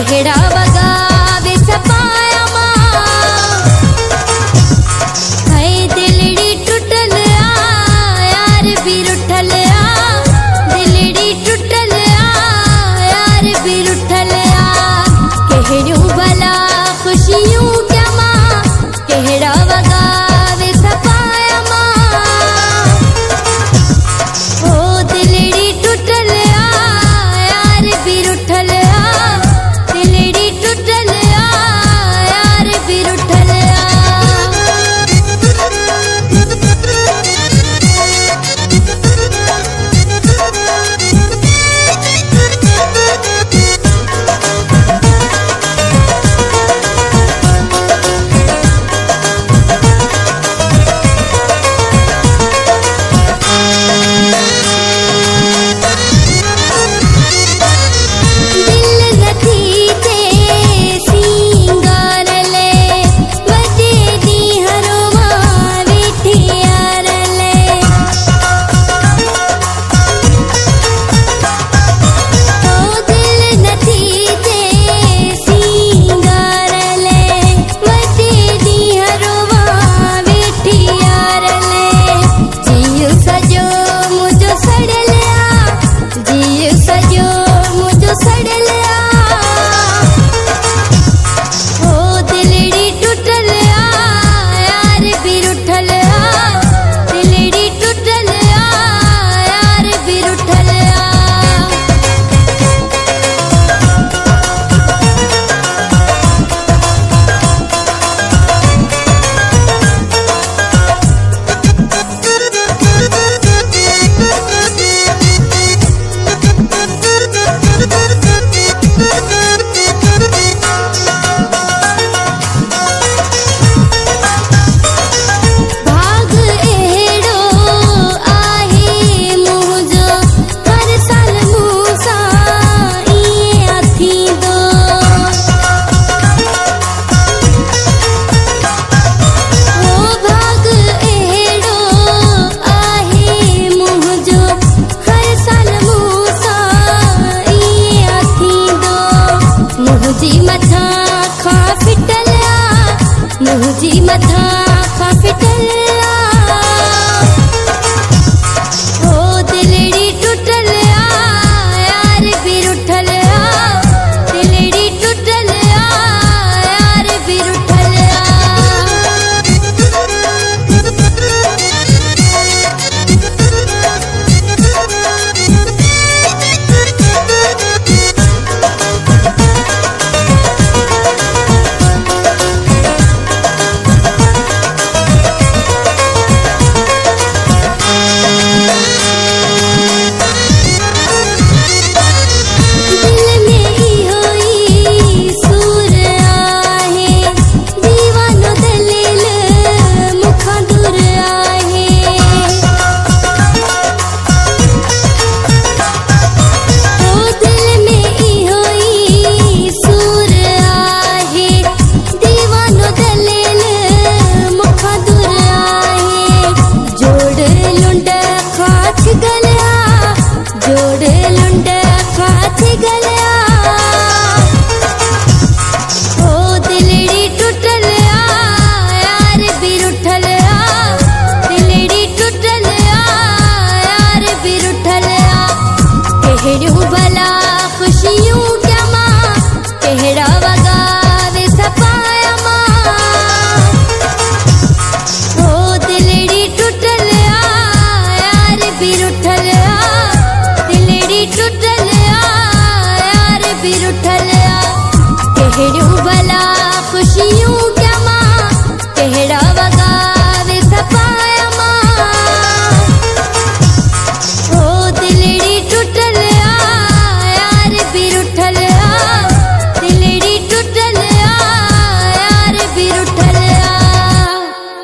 केहड़ा वगावे सपाया मां है दिलड़ी टूटल यार भी रुठल दिलड़ी टूटल यार भी रुठल केहड़ू भला खुशियों क्या मां केहड़ा वगावे सपाया मां ओ दिलड़ी टूटल यार भी रुठल दिलड़ी टूटल यार भी रुठल मुझी मथा खा फिटला ओ दिलड़ी टूटल यार भी रुठल दिलड़ी टूटल यार भी रुठल केहड़ू भला खुशियों क्या मां केहड़ा